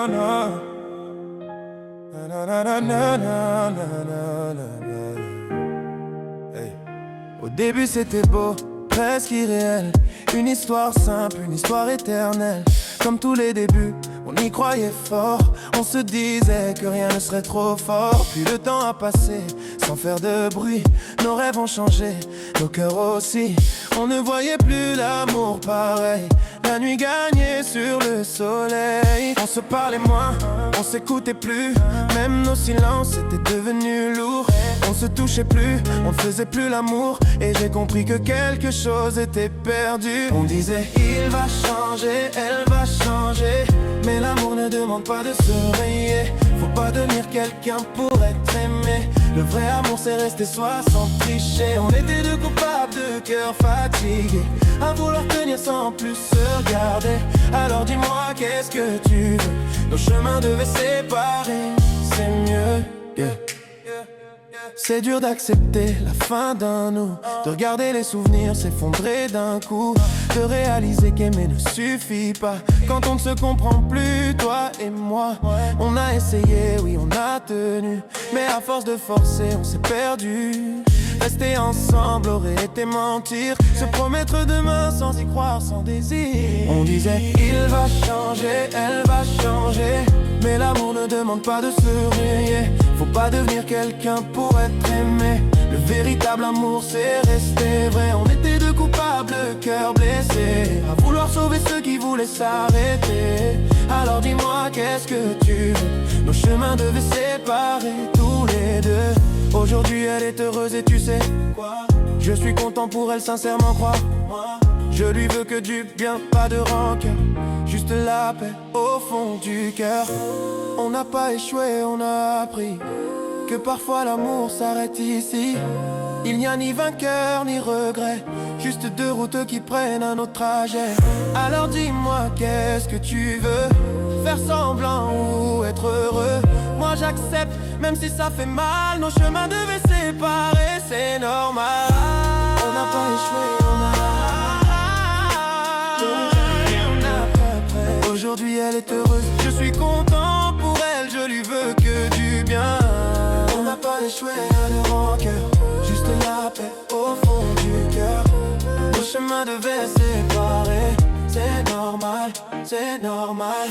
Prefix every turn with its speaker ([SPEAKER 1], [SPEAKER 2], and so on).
[SPEAKER 1] na. Na, na, na, na, na, na, na, na. Hey. Au début c'était beau, presque irréel. Une histoire simple, une histoire éternelle. Comme tous les débuts, on y croyait fort. On se disait que rien ne serait trop fort. Puis le temps a passé, sans faire de bruit. Nos rêves ont changé, nos cœurs aussi. On ne voyait plus l'amour pareil. La nuit gagnait sur le soleil. On se parlait moins, on s'écoutait plus. Même nos silences étaient devenus lourds. On se touchait plus, on faisait plus l'amour. Et j'ai compris que quelque chose était perdu. On disait il va changer, elle va changer. Mais l'amour ne demande pas de se rayer. Faut pas devenir quelqu'un pour être aimé. Le vrai amour c'est rester soi sans tricher. On était deux coupables de cœur fatigués, à vouloir tenir sans plus se regarder. Alors dis-moi qu'est-ce que tu veux. Nos chemins devaient séparer, c'est mieux, yeah. C'est dur d'accepter la fin d'un nous, de regarder les souvenirs s'effondrer d'un coup, de réaliser qu'aimer ne suffit pas quand on ne se comprend plus, toi et moi. On a essayé, oui on a tenu, mais à force de forcer on s'est perdu. Rester ensemble aurait été mentir, se promettre demain sans y croire, sans désir. On disait il va changer, elle va changer. Mais l'amour ne demande pas de se rayer. Faut pas devenir quelqu'un pour être aimé. Le véritable amour c'est rester vrai. On était deux coupables, le cœur blessé, à vouloir sauver ceux qui voulaient s'arrêter. Alors dis-moi qu'est-ce que tu veux. Nos chemins devaient séparer tous les deux. Aujourd'hui elle est heureuse et tu sais quoi, je suis content pour elle sincèrement, crois-moi. Je lui veux que du bien, pas de rancœur, juste la paix au fond du cœur. On n'a pas échoué, on a appris que parfois l'amour s'arrête ici. Il n'y a ni vainqueur ni regret, juste deux routes qui prennent un autre trajet. Alors dis-moi qu'est-ce que tu veux, faire semblant ou être heureux. Moi j'accepte, même si ça fait mal. Nos chemins devaient séparer, c'est normal. On n'a pas échoué, aujourd'hui elle est heureuse, je suis content pour elle, je lui veux que du bien. On n'a pas échoué à de rancœur, juste la paix au fond du cœur. Nos chemins devaient séparer, c'est normal, c'est normal.